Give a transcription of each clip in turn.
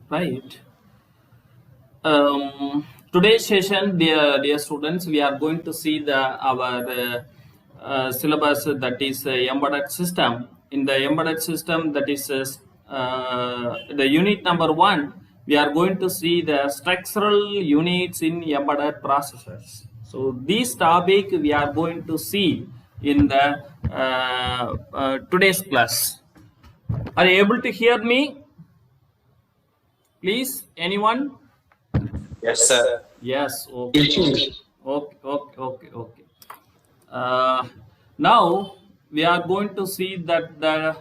Right. Today's session, dear students, we are going to see our syllabus, that is embedded system. In the embedded system, that is the unit number 1. We are going to see the structural units in embedded processors. So this topic we are going to see in the today's class. Are you able to hear me? Please, anyone? Yes, sir. Yes, okay. Okay. Uh, Now we are going to see that the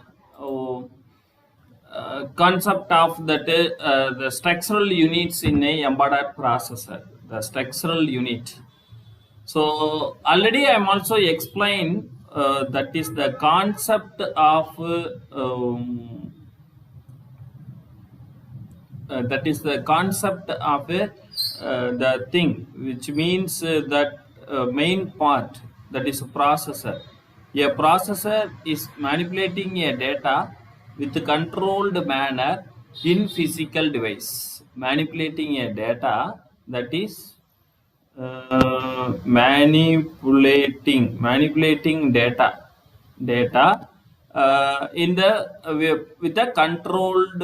concept of the structural units in a embedded processor, the structural unit. So already I am also explained that is the concept of that is the concept of the thing, which means that main part, that is a processor. A processor is manipulating a data with a controlled manner in physical device, manipulating a data, that is manipulating data in the with a controlled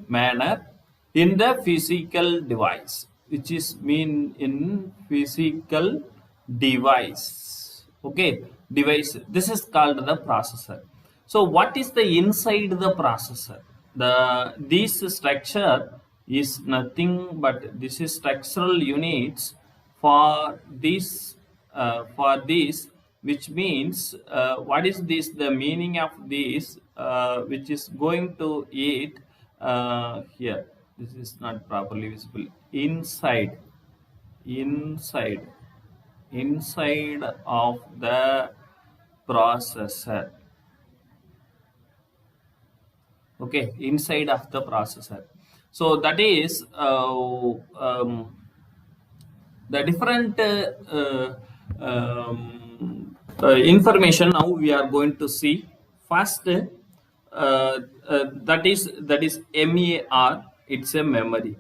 manner in the physical device, which is mean in physical device. Okay, device, this is called the processor. So what is the inside the processor? This structure is nothing but this is structural units for this, which means what is this, the meaning of this, which is going to eat here. This is not properly visible. Inside inside of the processor. Okay, inside of the processor. So that is the different information now we are going to see. First, that is MER. It's a memory.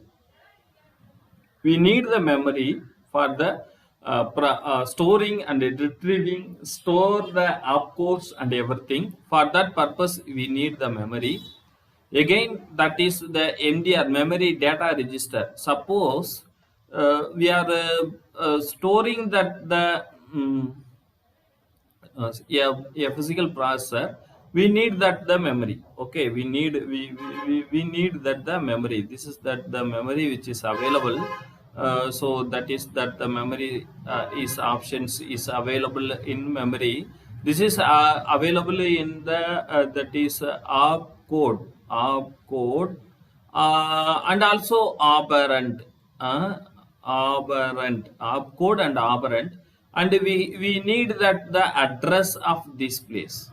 We need the memory for the storing and retrieving, store the opcodes and everything. For that purpose, we need the memory. Again, that is the MDR, memory data register. Suppose we are storing that a physical processor, we need that the memory. Okay, we need that the memory. This is that the memory which is available. So that is that the memory is options is available in memory. This is available in the that is opcode and also operand, opcode and operand, and we need that the address of this place.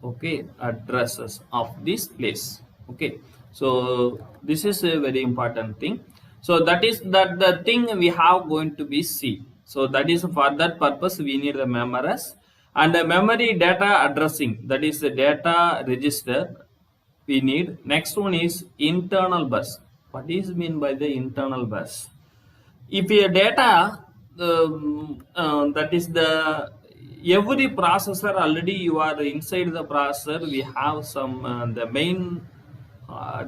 Okay, addresses of this place. Okay, so this is a very important thing. So that is that the thing we have going to be see. So that is for that purpose we need the memories and the memory data addressing, that is the data register we need. Next one is internal bus. What is mean by the internal bus? If a data that is the every processor, already you are inside the processor, we have some the main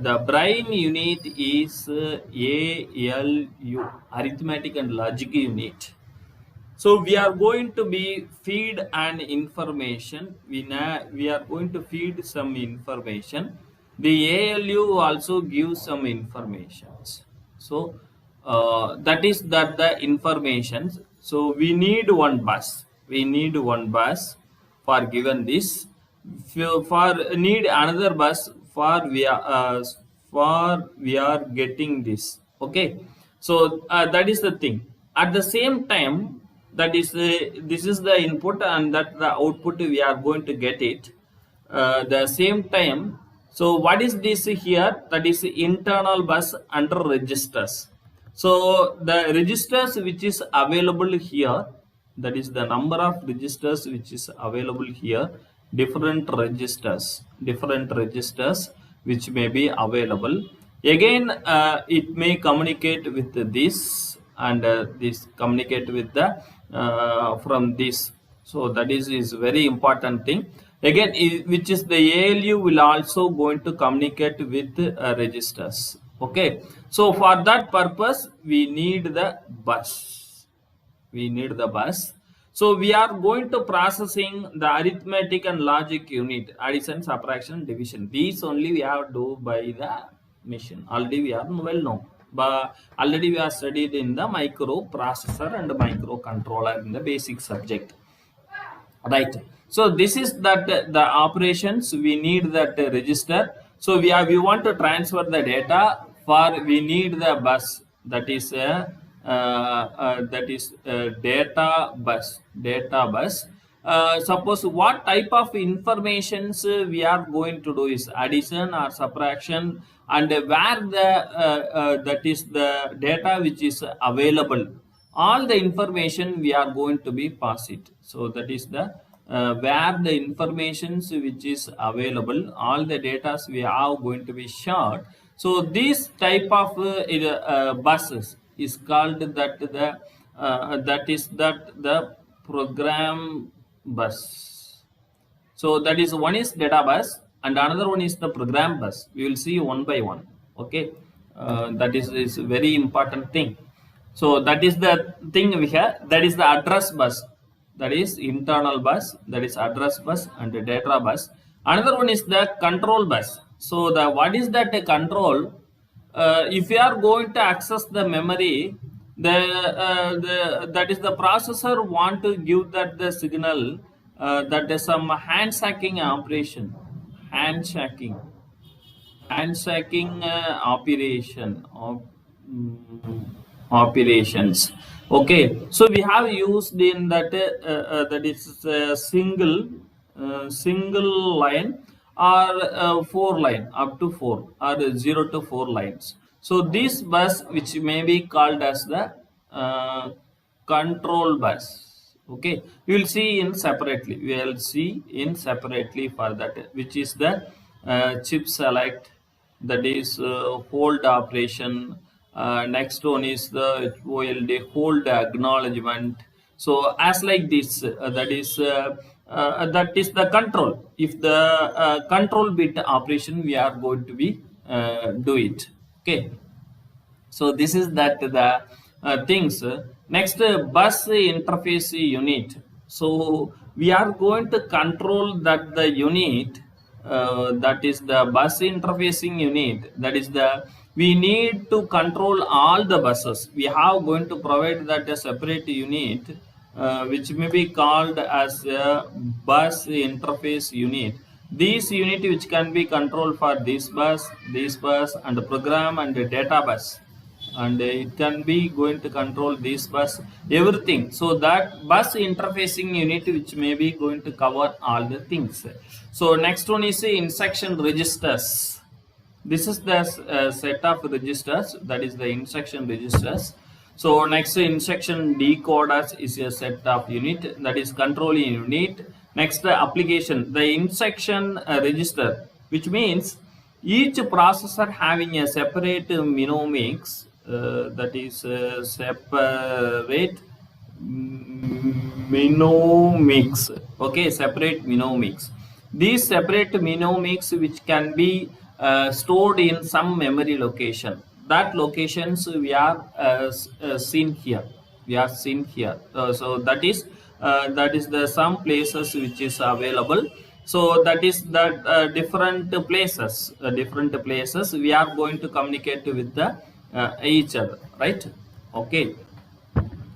the brain unit is ALU, arithmetic and logic unit. So we are going to be feed an information. We are going to feed some information. The ALU also gives some informations. So that is that the informations. So we need one bus. We need one bus for given this. For need another bus for we are getting this. Okay. So that is the thing. At the same time, that is this is the input and that the output we are going to get it the same time. So what is this here? That is internal bus under registers. So the registers which is available here, that is the number of registers which is available here, different registers which may be available. Again, it may communicate with this, and this communicate with the from this. So that is very important thing. Again, which is the ALU will also going to communicate with registers. Okay, so for that purpose we need the bus. We need the bus. So we are going to processing the arithmetic and logic unit, addition, subtraction, division. These only we have to do by the machine. Already we are well known, but already we are studied in the microprocessor and microcontroller in the basic subject, right? So this is that the operations we need that register. So we want to transfer the data. For we need the bus, that is data bus. Suppose what type of informations we are going to do is addition or subtraction, and where the that is the data which is available, all the information we are going to be pass it. So that is the where the informations which is available, all the data we are going to be shared. So this type of buses is called that the program bus. So that is one is data bus and another one is the program bus. We will see one by one. Okay, that is very important thing. So that is the thing we have. That is the address bus. That is internal bus. That is address bus and the data bus. Another one is the control bus. So the what is that control? If you are going to access the memory, the that is the processor want to give that the signal, that is some handshaking operation, handshaking handshaking operation of operations. Okay, so we have used in that that is single line or four line, up to four or 0 to 4 lines. So this bus which may be called as the control bus. Okay, we will see in separately, we will see in separately for that, which is the chip select, that is hold operation. Next one is the OLD, hold acknowledgement. So as like this, that is the control. If the control bit operation we are going to be do it. Okay, so this is that the things. Next, bus interface unit. So we are going to control that the unit, that is the bus interfacing unit. That is the we need to control all the buses. We have going to provide that a separate unit, which may be called as a bus interface unit. This unit which can be controlled for this bus, and the program and the data bus, and it can be going to control this bus, everything. So that bus interfacing unit which may be going to cover all the things. So next one is the instruction registers. This is the set of registers, that is the instruction registers. So next, instruction decoders is a set of unit, that is controlling unit. Next, the application, the instruction register, which means each processor having a separate mnemonics, that is separate mnemonics. Okay, separate mnemonics. These separate mnemonics which can be stored in some memory location. That locations we are seen here. We are seen here. So that is the some places which is available. So that is that different places we are going to communicate with the each other, right? Okay,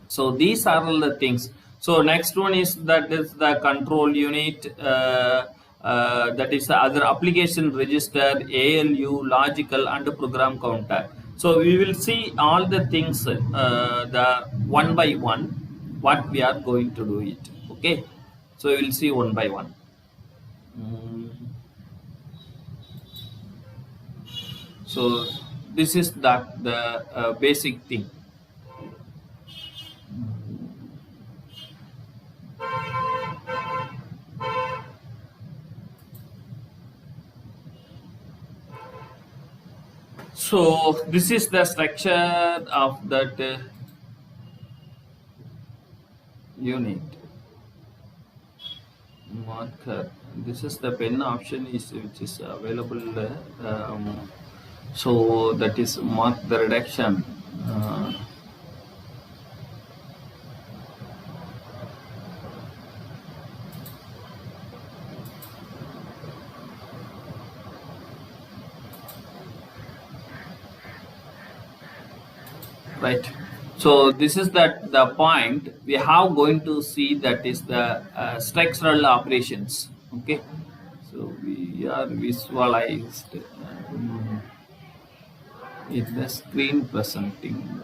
so these are all the things. So next one is that is the control unit, that is the other application register, ALU, logical and program counter. So we will see all the things, the one by one, what we are going to do it. Okay, so we will see one by one. So this is that the basic thing. So this is the structure of that unit marker. This is the pen option is which is available. So that is mark the reduction. Right. So this is that the point we have going to see, that is the structural operations. Okay. So we are visualized in the screen presenting.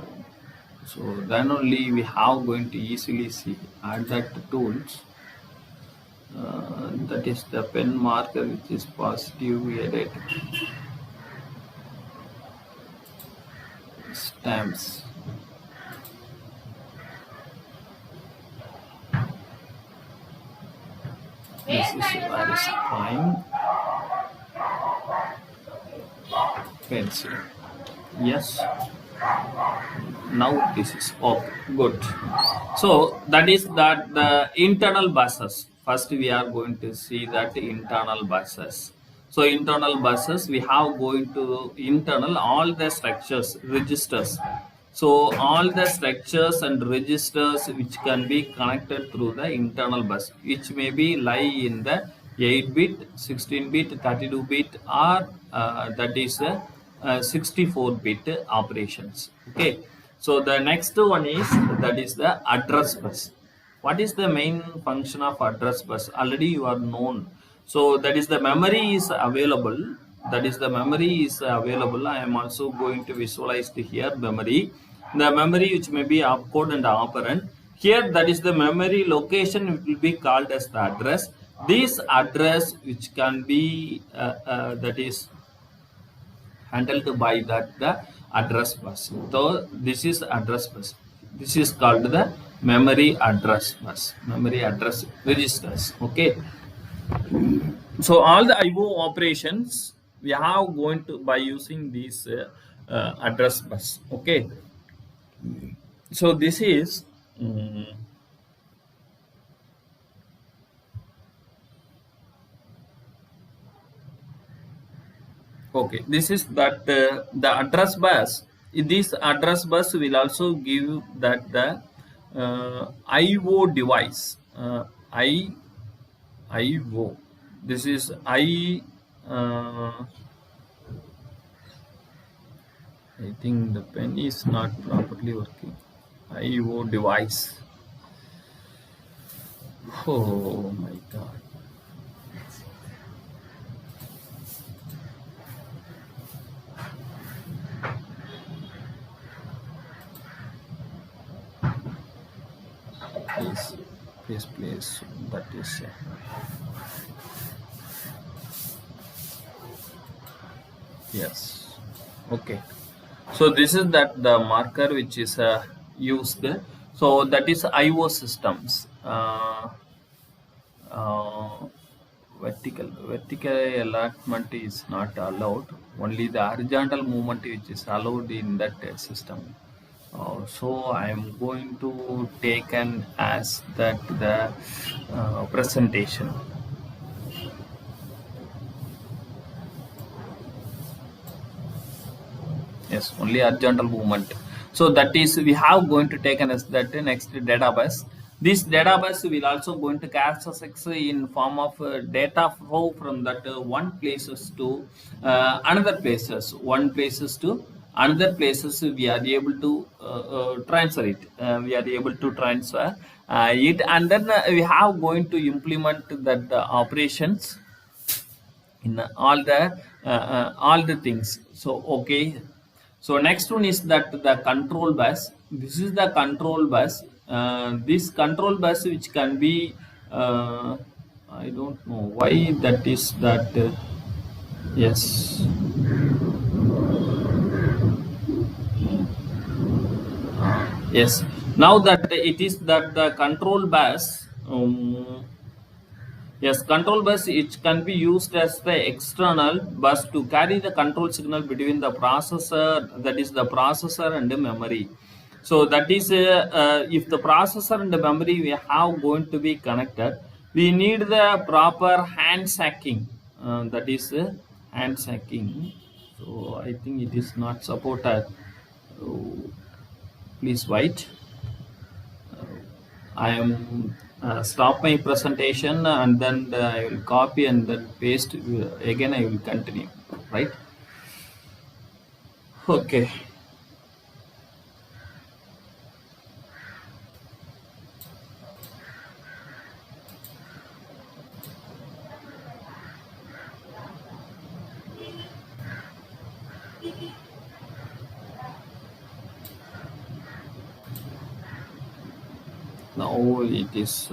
So then only we have going to easily see add that tools. That is the pen marker which is positive edit stamps. This is what is fine. Pencil. Yes. Now this is okay. Good. So that is that the internal buses. First we are going to see that internal buses. So internal buses we have going to internal all the structures, registers. So all the structures and registers which can be connected through the internal bus, which may be lie in the 8-bit, 16-bit, 32-bit, or that is 64-bit operations. Okay. So the next one is that is the address bus. What is the main function of address bus? Already you are known. So that is the memory is available. That is the memory is available. I am also going to visualize here memory. The memory which may be opcode and operand. Here that is the memory location will be called as the address. This address which can be that is handled by that the address bus. So this is address bus. This is called the memory address bus, memory address registers. Okay. So all the IO operations we have going to by using this address bus. Okay. So this is okay. This is that the address bus. This address bus will also give that the IO device. IO. This is I think the pen is not properly working. IO device. Oh my god. Please, that is yes. Okay. So this is that the marker which is used. So that is IO systems. Vertical allotment is not allowed. Only the horizontal movement which is allowed in that system. So I am going to take an as that the presentation. Yes, only horizontal movement. So that is we have going to take an as that next database. This database will also going to access in form of data flow from that one places to another places, one places to another places. We are able to transfer it. We are able to transfer it, and then we have going to implement that operations in all the things. So okay. So next one is that the control bus. This is the control bus. This control bus which can be I don't know why that is that yes. Yes. Now that it is that the control bus Yes, control bus, it can be used as the external bus to carry the control signal between the processor, that is the processor and the memory. So that is if the processor and the memory we have going to be connected, we need the proper handshaking. That is handshaking. So I think it is not supported. So please wait. I am stop my presentation and then I will copy and then paste again. I will continue, right? Okay. Now it is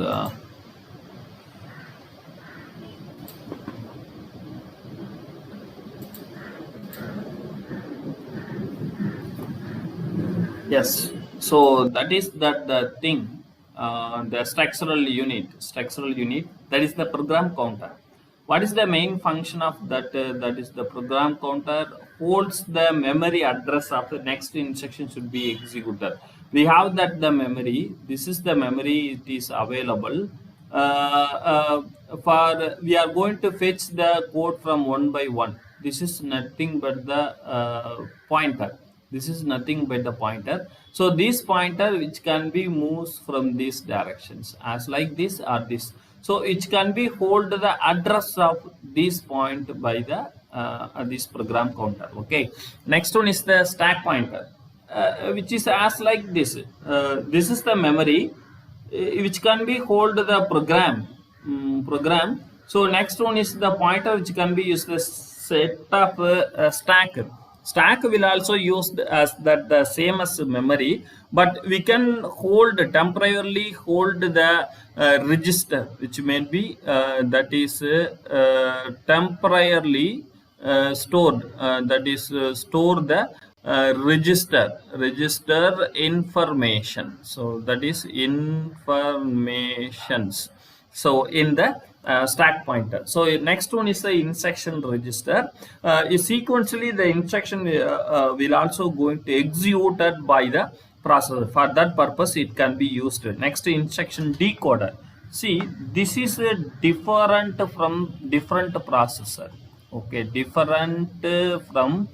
yes. So that is that the thing, the structural unit, that is the program counter. What is the main function of that? That is the program counter holds the memory address of the next instruction should be executed. We have that the memory. This is the memory. It is available. For we are going to fetch the code from one by one. This is nothing but the pointer. This is nothing but the pointer. So this pointer which can be moves from these directions as like this or this. So it can be hold the address of this point by the this program counter. Okay. Next one is the stack pointer, which is as like this. This is the memory which can be hold the program. So next one is the pointer which can be used as set of stack. Stack will also used as that the same as memory, but we can temporarily hold the register, which may be that is temporarily stored. That is store the register information. So that is informations. So in the stack pointer. So next one is the instruction register. Sequentially the instruction will also going to executed by the processor. For that purpose it can be used. Next, instruction decoder. See, this is different from different processor. Okay, different from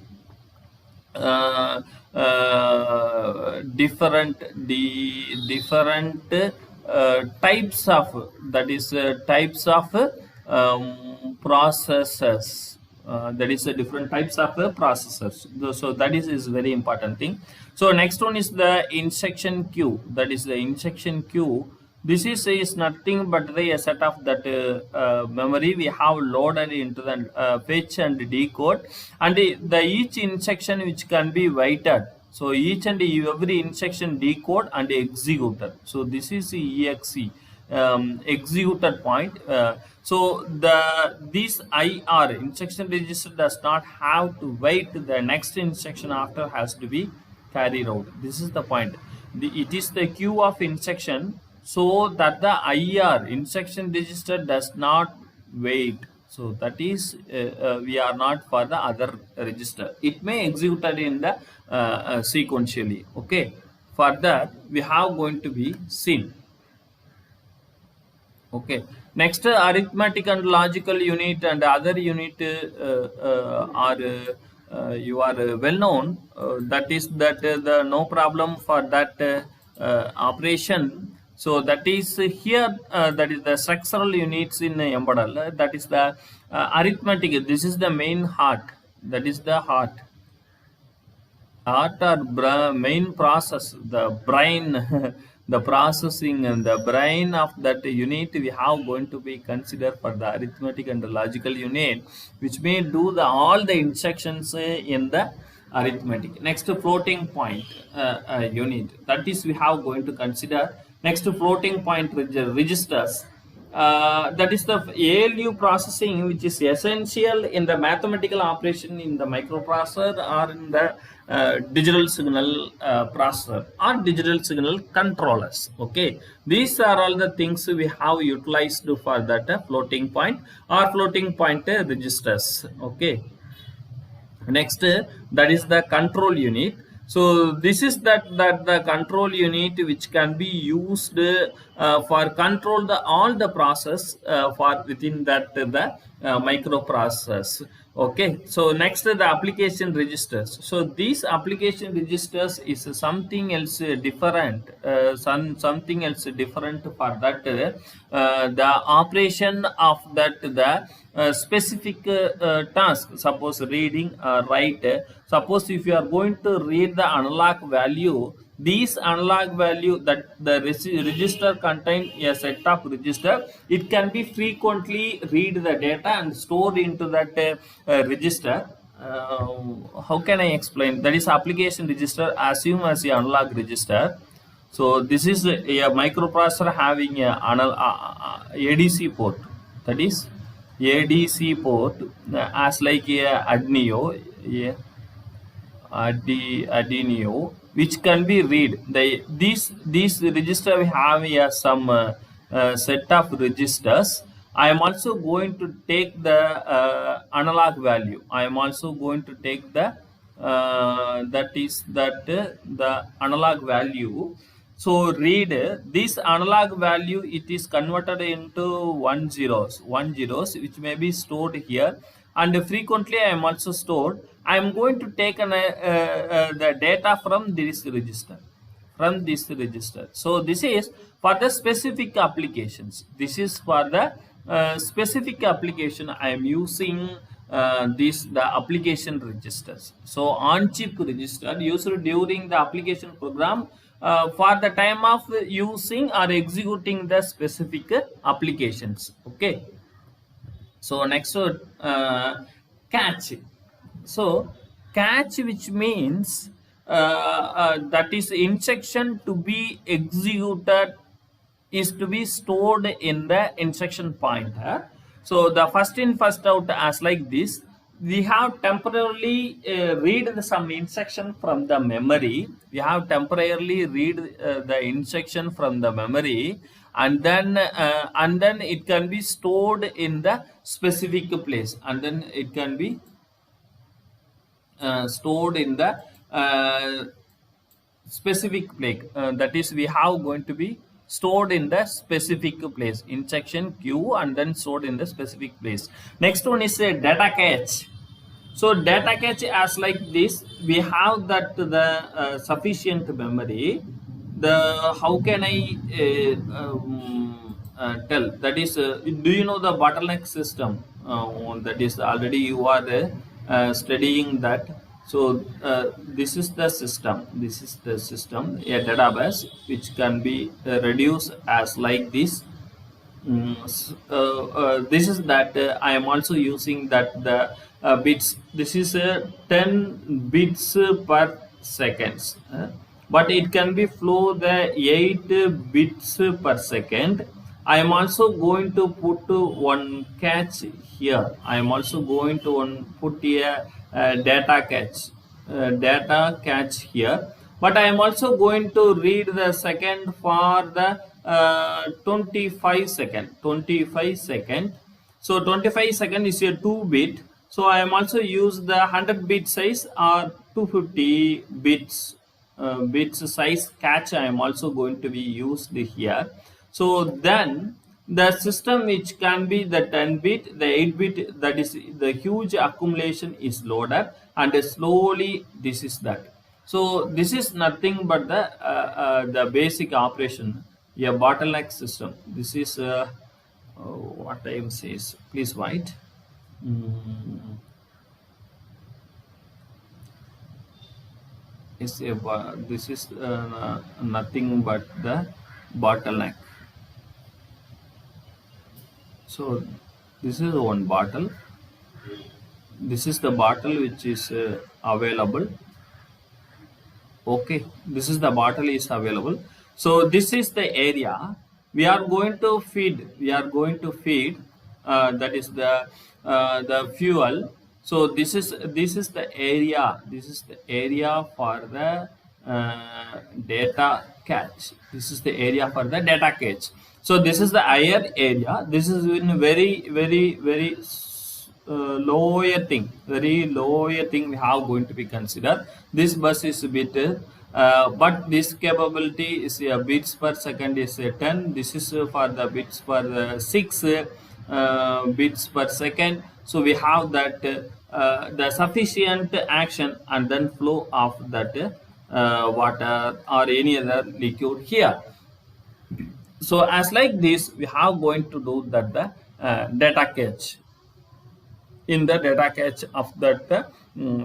different types of, that is types of processors. That is different types of processors. So that is very important thing. So next one is the instruction queue. That is the instruction queue. This is nothing but the set of that memory we have loaded into the fetch and decode, and the each instruction which can be waited. So each and every instruction decode and executed. So this is EXE, executed point. So this IR, instruction register, does not have to wait. The next instruction after has to be carried out. This is the point. It is the queue of instruction, so that the IR, instruction register, does not wait. So that is we are not for the other register. It may executed in the sequentially. Okay, for that we have going to be seen. Okay, next, arithmetic and logical unit and other unit are you are well known. That is that the no problem for that operation. So that is here, that is the structural units in embedded. That is the arithmetic. This is the main heart. That is the heart or main process, the brain, the processing and the brain of that unit we have going to be considered for the arithmetic and the logical unit, which may do all the instructions in the arithmetic. Next, floating point unit. That is we have going to consider. Next, floating point registers. that is the ALU processing, which is essential in the mathematical operation in the microprocessor or in the digital signal processor or digital signal controllers. Okay, these are all the things we have utilized for that floating point or floating point registers. Okay, next that is the control unit. So this is that the control unit which can be used for control the all the process for within that the microprocessors. Okay, so next the application registers. So these application registers is something else different, something else different for that the operation of that the specific task, suppose reading or write. Suppose if you are going to read the analog value, these analog value that the register contain a set of register, it can be frequently read the data and stored into that register. How can I explain? That is application register assume as a analog register. So this is a microprocessor having a ADC port, that is ADC port as like a Arduino, which can be read. These register have some set of registers. I am also going to take the analog value. I am also going to take the the analog value. So read this analog value, it is converted into one zeros, which may be stored here, and frequently I am also stored. I am going to take the data from this register, So this is for the specific applications. This is for the specific application. I am using the application registers. So on chip register used during the application program for the time of using or executing the specific applications. Okay, so next catch. So catch, which means that is instruction to be executed is to be stored in the instruction pointer. So the first in first out as like this, we have temporarily read some instruction from the memory. We have temporarily read the instruction from the memory, and then it can be stored in the specific place, and then it can be stored in the specific place. That is, we have going to be stored in the specific place, instruction queue, and then stored in the specific place. Next one is a data cache. So data cache as like this, we have that the sufficient memory. The how can I tell? That is, do you know the bottleneck system? That is already you are studying that. So this is the system. This is the system, a database which can be reduced as like this. This is that I am also using that the bits. This is 10 bits per seconds, but it can be flow the 8 bits per second. I am also going to put one cache here. I am also going to put a data cache here, but I am also going to read the second for the 25 second. So 25 second is a 2-bit. So I am also use the 100-bit size or 250 bits size cache. I am also going to be used here. So then the system which can be the 10-bit, the 8-bit, that is the huge accumulation is loaded, and slowly this is that. So this is nothing but the basic operation, a bottleneck system. This is what I am says. Please write. This is nothing but the bottleneck. So this is one bottle. This is the bottle which is available. Okay, this is the bottle is available. So this is the area we are going to feed. That is the fuel. So this is the area. This is the area for the data cache. This is the area for the data cache. So this is the higher area. This is in very very lower thing we have going to be considered. This bus is a bit but this capability is bits per second is 10. This is for the bits per 6 bits per second. So we have that the sufficient action and then flow of that water or any other liquid here. So as like this, we have going to do that the data cache in the data cache of that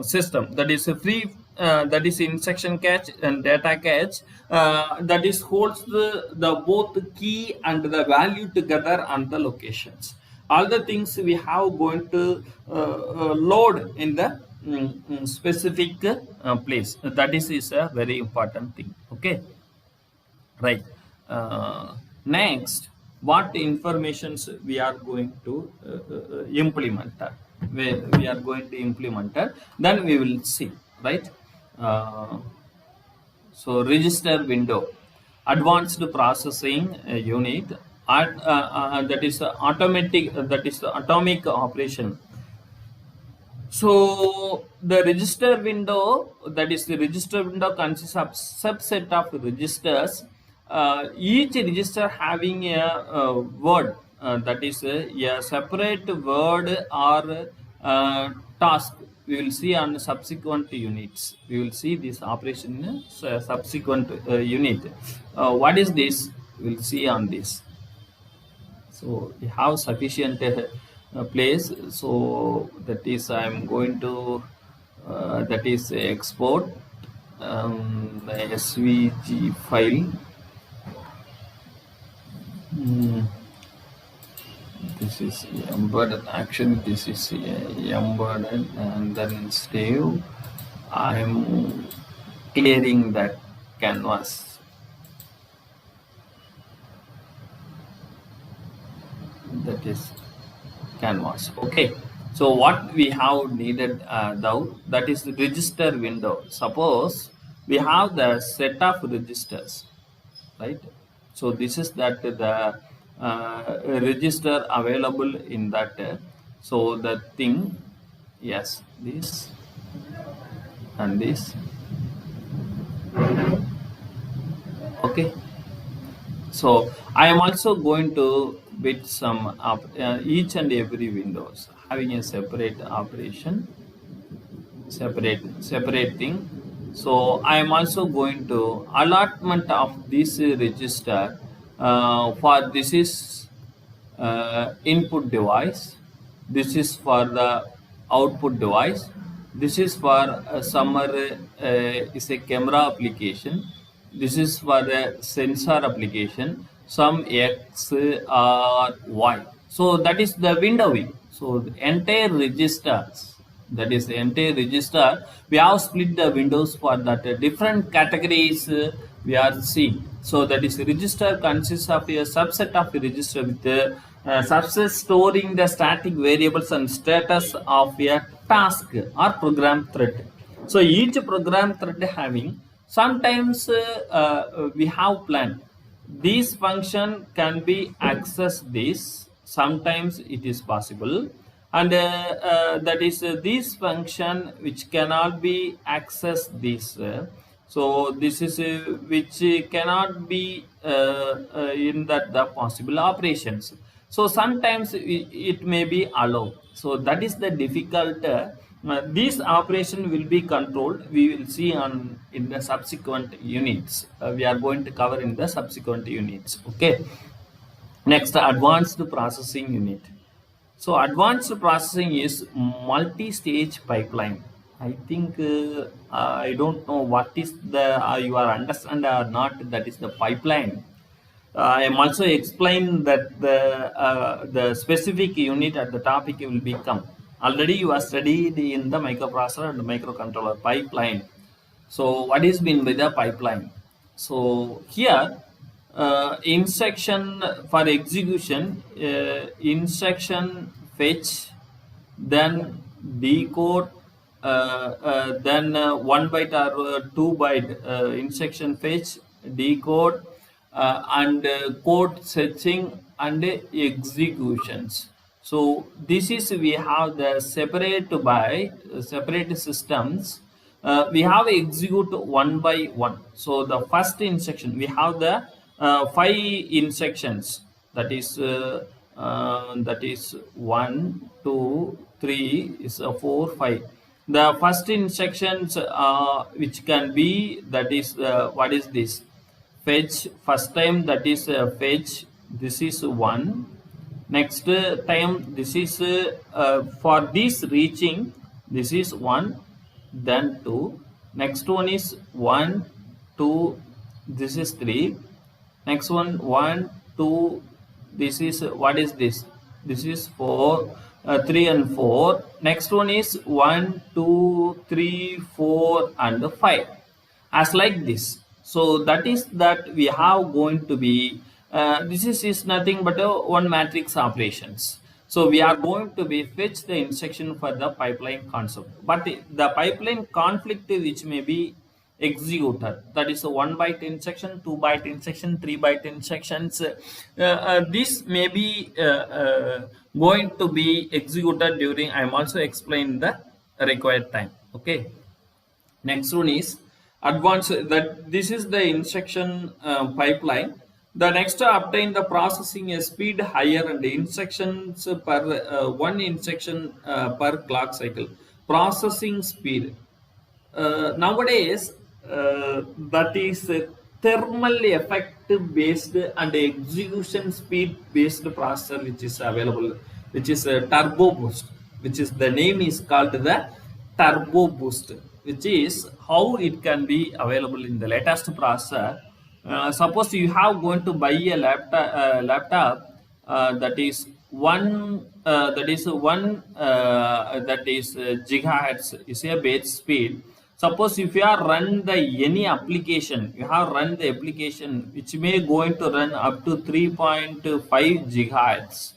system. That is a free that is instruction cache and data cache that is holds the both key and the value together on the locations. All the things we have going to load in the specific place. That is a very important thing. Okay, right. Next, what informations we are going to implement, we are going to implement, then we will see, right? So register window, advanced processing unit, that is automatic, that is the atomic operation. So the register window, that is the register window, consists of subset of registers. Each register having a word, that is a separate word or task. We will see on subsequent units. We will see this operation in a subsequent unit. What is this? We will see on this. So we have sufficient place. So that is I am going to that is export the SVG file. This is embedded. Actually, this is embedded, and then save. I am clearing that canvas. That is canvas. Okay. So what we have needed now, that is the register window. Suppose we have the set of registers, right? So this is that the register available in that. So the thing, yes, this and this. Okay. So I am also going to bit some up each and every windows having a separate operation, separate thing. So I am also going to allotment of this register for this is input device, this is for the output device, this is for summer is a camera application, this is for the sensor application, some X or Y. So that is the windowing. So the entire registers, that is the entire register, we have split the windows for that different categories we are seeing. So that is register consists of a subset of a register with the subset storing the static variables and status of a task or program thread. So each program thread having sometimes we have planned this function can be accessed this, sometimes it is possible, and that is this function which cannot be accessed this. So this is which cannot be in that the possible operations. So sometimes it may be allowed. So that is the difficult. This operation will be controlled. We will see on in the subsequent units. We are going to cover in the subsequent units. Okay. Next, advanced processing unit. So advanced processing is multi-stage pipeline. I think I don't know what is the you are understand or not. That is the pipeline. I am also explain that the specific unit at the topic will become. Already you are studied in the microprocessor and microcontroller pipeline. So what is mean by the pipeline? So here instruction for execution, instruction fetch, then decode, then 1 byte or 2 byte instruction fetch, decode, and code searching and executions. So this is, we have the separate systems. We have execute one by one. So the first instruction, we have the 5 instructions, that is 1 2 3 is 4 5. The first instructions, which can be, that is, what is this, fetch. First time, that is fetch, this is 1. Next time, this is for this reaching, this is 1, then 2. Next one is 1 2, this is 3. Next one, 1 2, this is, what is this, this is 4, 3 and 4. Next one is 1 2 3 4 and 5, as like this. So that is that we have going to be, this is nothing but one matrix operations. So we are going to be fetch the instruction for the pipeline concept, but the pipeline conflict which may be executed, that is a 1 byte instruction, 2 byte instruction, 3 byte instructions. This may be going to be executed during, I am also explain the required time. Okay. Next one is advanced, that this is the instruction pipeline. The next, obtain the processing speed higher and instructions per one instruction per clock cycle. Processing speed. Nowadays, that is thermal effect based and execution speed based processor which is available, which is a turbo boost, which is, the name is called the turbo boost, which is how it can be available in the latest processor. Suppose you have going to buy a laptop, that is one gigahertz is a base speed. Suppose if you are run the any application, you have run the application which may going to run up to 3.5 gigahertz.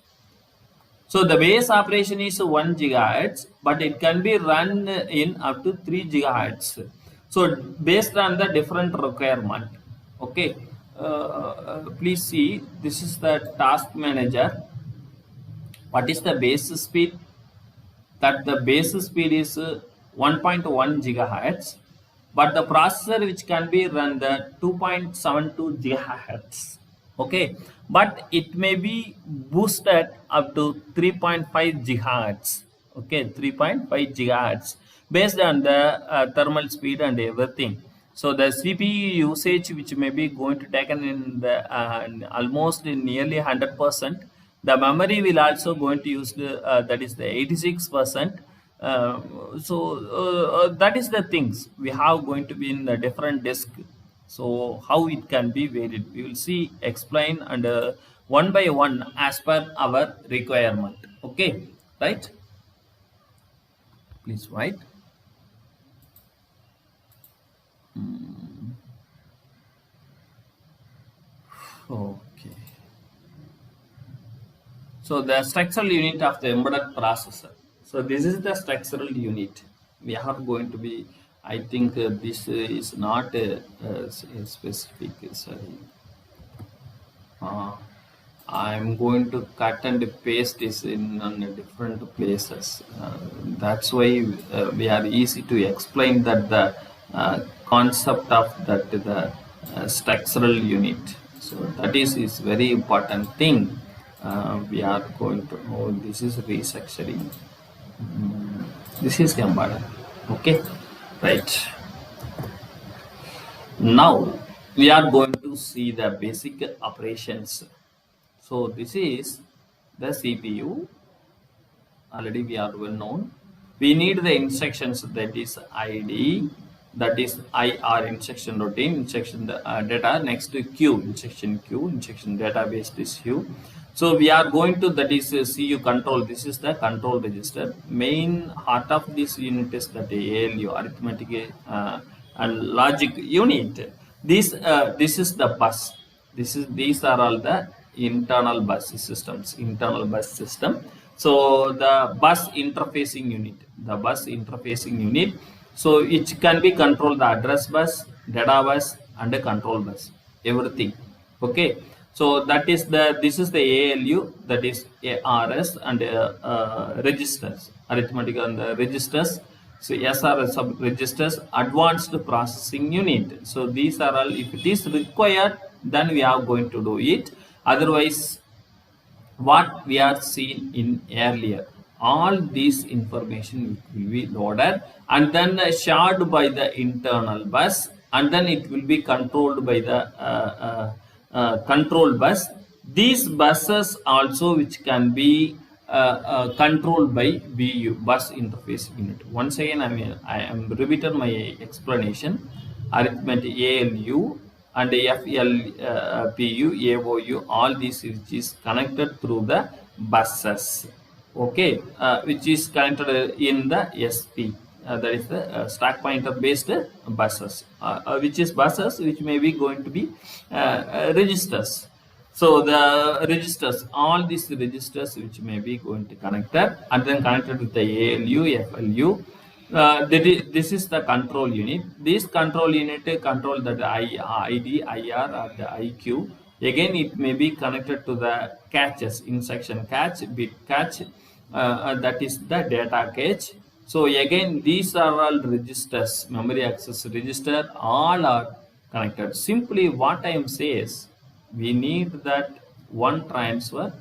So the base operation is 1 gigahertz, but it can be run in up to 3 gigahertz. So based on the different requirement. Okay, please see, this is the task manager. What is the base speed? That the base speed is 1.1 gigahertz, but the processor which can be run the 2.72 gigahertz. Okay, but it may be boosted up to 3.5 gigahertz. Okay, 3.5 gigahertz based on the thermal speed and everything. So the CPU usage which may be going to taken in the almost in nearly 100%. The memory will also going to use the, that is the 86%. That is the things we have going to be in the different disk. So how it can be varied, we will see, explain, and one by one as per our requirement. Okay, right? Please write. Okay. So the structural unit of the embedded processor. So this is the structural unit. We are going to be, I think this is not a specific, sorry. I'm going to cut and paste this in on different places. That's why we are easy to explain that the concept of that the structural unit. So that is very important thing. We are going to know, this is restructuring. This is embedded. Okay, right. Now we are going to see the basic operations. So this is the CPU. Already we are well known. We need the instructions, that is ID, that is IR, instruction routine, instruction data. Next to Q, instruction Q, instruction database is Q. So we are going to, that is CU control. This is the control register. Main heart of this unit is that ALU, arithmetic and logic unit. This is the bus. These are all the internal bus systems, internal bus system. So the bus interfacing unit, so it can be control the address bus, data bus, and the control bus, everything. Okay, so this is the ALU, that is ARS, and registers, arithmetic and the registers. So SRS sub registers, advanced processing unit. So these are all, if it is required, then we are going to do it. Otherwise, what we are seen in earlier, all this information will be loaded and then shared by the internal bus, and then it will be controlled by the control bus. These buses also, which can be controlled by BU, bus interface unit. Once again, I am repeated my explanation. Arithmetic ALU and FLPU, AOU, all these which is connected through the buses. Okay, which is connected in the SP. That is the stack pointer based buses, which is buses which may be going to be registers. So the registers, all these registers which may be going to connected and then connected with the ALU, FLU. This is the control unit. This control unit control the ID, IR, or the IQ. Again, it may be connected to the caches, instruction cache, bit cache, that is the data cache. So again, these are all registers, memory access register, all are connected. Simply what I am saying is, we need that one transfer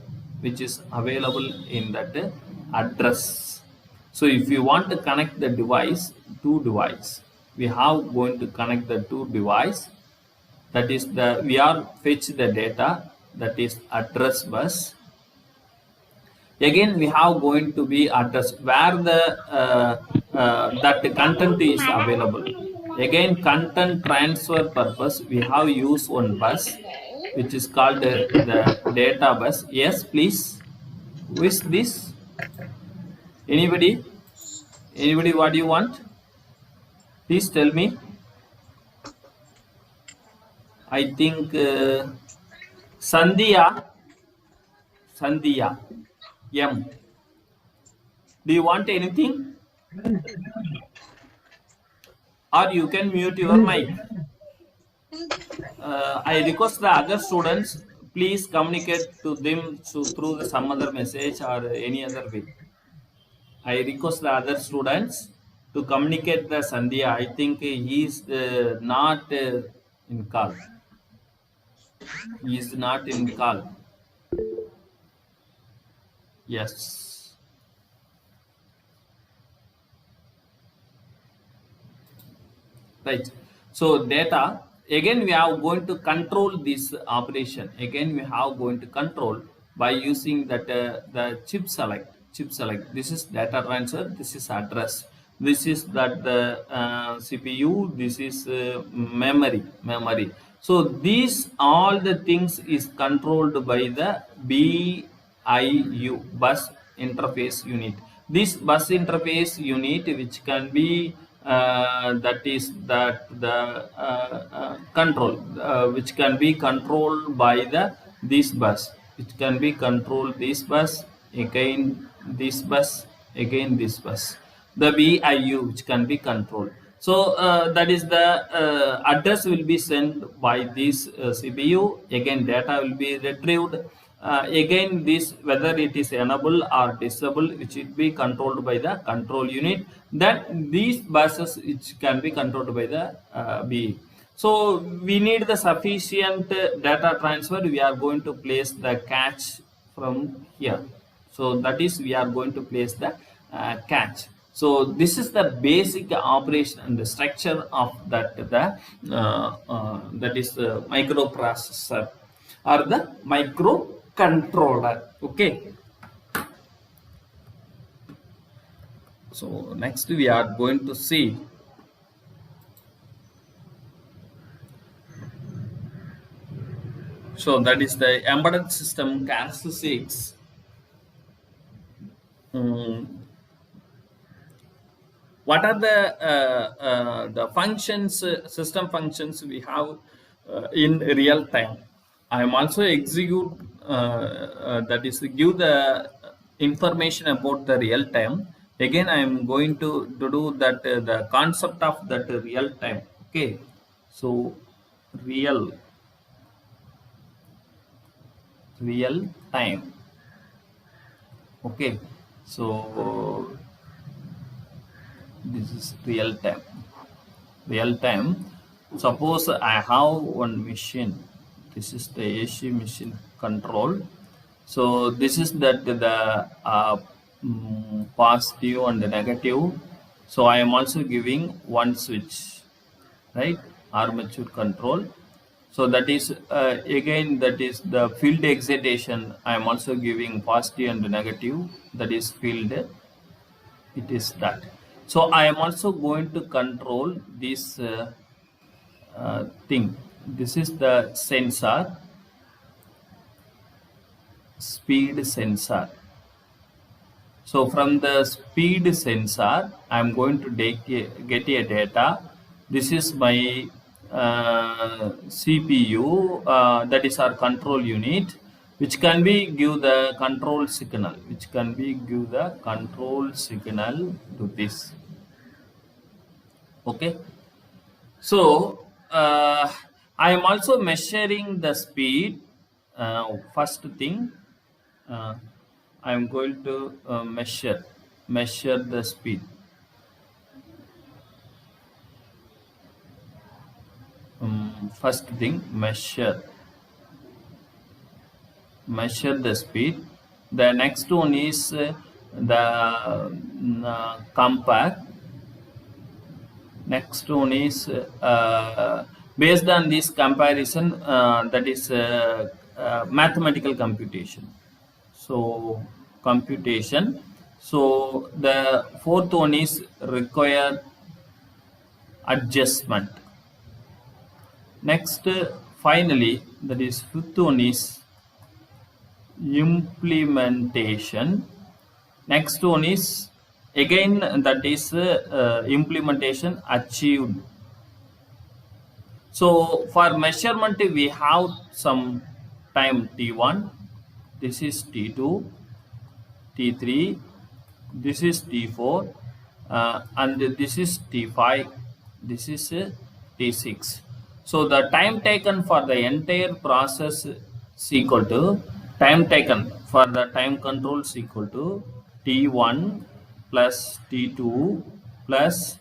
which is available in that address. So if you want to connect the device, two device, we have going to connect the two device. That is we are fetch the data, that is address bus. Again, we have going to be address where the that content is available. Again, content transfer purpose, we have used one bus which is called the data bus. Yes, please. Who is this? Anybody? What do you want? Please tell me. I think Sandhya M. Do you want anything? Or you can mute your mic. I request the other students, please communicate to them through some other message or any other way. I request the other students to communicate the Sandhya. I think he is not in call. He is not in call. Yes. Right. So data, again we are going to control this operation. Again we have going to control by using that the chip select. This is data transfer, this is address, this is that the CPU, this is memory. So these all the things is controlled by the BIU, bus interface unit. This bus interface unit, which can be that is that the control which can be controlled by the this bus, which can be controlled this bus, again this bus, again this bus, the BIU which can be controlled. So that is the address will be sent by this CPU. Again data will be retrieved. Again this, whether it is enable or disable, which will be controlled by the control unit. Then these buses which can be controlled by the BE. So we need the sufficient data transfer. We are going to place the cache from here. So that is, we are going to place the cache. So this is the basic operation and the structure of that that is the microprocessor or the microcontroller. Okay. So next we are going to see so that is the embedded system characteristics. What are the functions, system functions we have in real time? I am also execute that is give the information about the real time. Again, I am going to do that the concept of that real time. Okay, so real real time. Okay, so this is real time. Real time. Suppose I have one machine. This is the AC machine control. So this is that the positive and the negative. So I am also giving one switch, right? Armature control. So that is again that is the field excitation. I am also giving positive and negative. That is field. It is that. So I am also going to control this thing. This is the sensor, speed sensor. So from the speed sensor, I am going to get a data. This is my CPU, that is our control unit, which can be give the control signal, to this. Okay. So I am also measuring the speed. First thing, I am going to measure the speed. First thing, measure the speed. The next one is the compare. Next one is based on this comparison, that is mathematical computation. So computation. So the fourth one is require adjustment. Next, finally, that is fifth one is implementation. Next one is again that is implementation achieved. So for measurement we have some time t1, this is t2, t3, this is t4, and this is t5, this is t6. So the time taken for the entire process is equal to time taken for the time control is equal to t1 plus t2 plus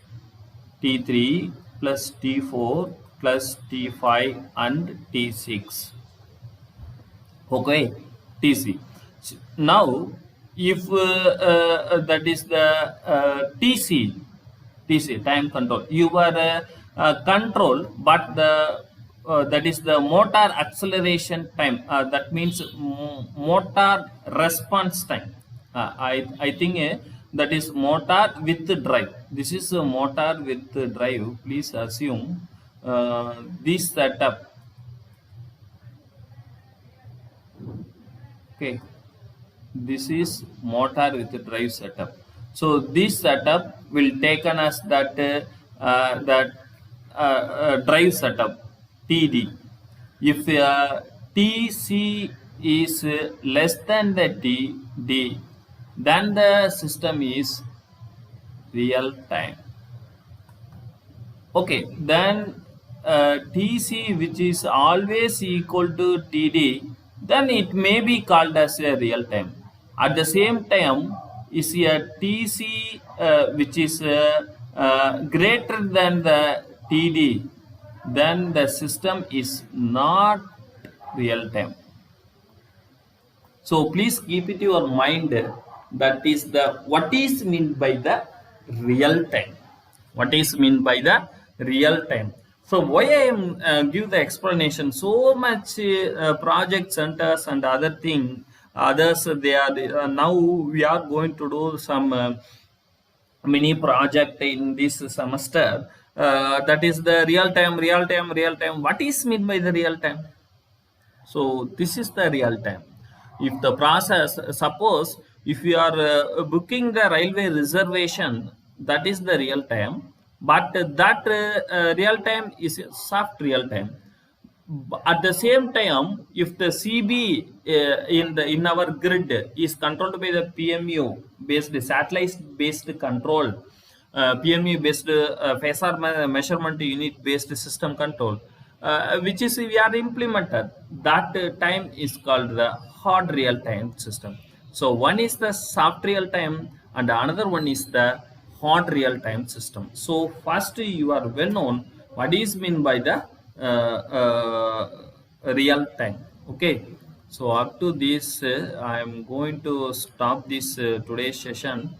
t3 plus t4 plus t5 and t6. Okay, tc. Now if that is the tc time control, you are control, but the that is the motor acceleration time, that means motor response time. I think that is motor with drive. This is a motor with drive. Please assume this setup. Okay, this is motor with drive setup. So this setup will taken as that drive setup TD. If TC is less than the TD, then the system is real time. Okay, then TC which is always equal to TD, then it may be called as a real time. At the same time, is a TC which is greater than the TD, then the system is not real time. So please keep it your mind, that is the what is meant by the real time. What is meant by the real time? So why I am give the explanation? So much project centers and other thing, others they are now we are going to do some mini project in this semester. That is the real time. What is meant by the real time? So this is the real time. If the process, suppose if you are booking the railway reservation, that is the real time, but that real time is a soft real time. At the same time, if the CB in our grid is controlled by the PMU based satellite based control, PMU based phasor measurement unit based system control, which is we are implemented, that time is called the hard real time system. So one is the soft real time and another one is the hard real time system. So first you are well known what is mean by the real time. Okay, so up to this I am going to stop this today's session.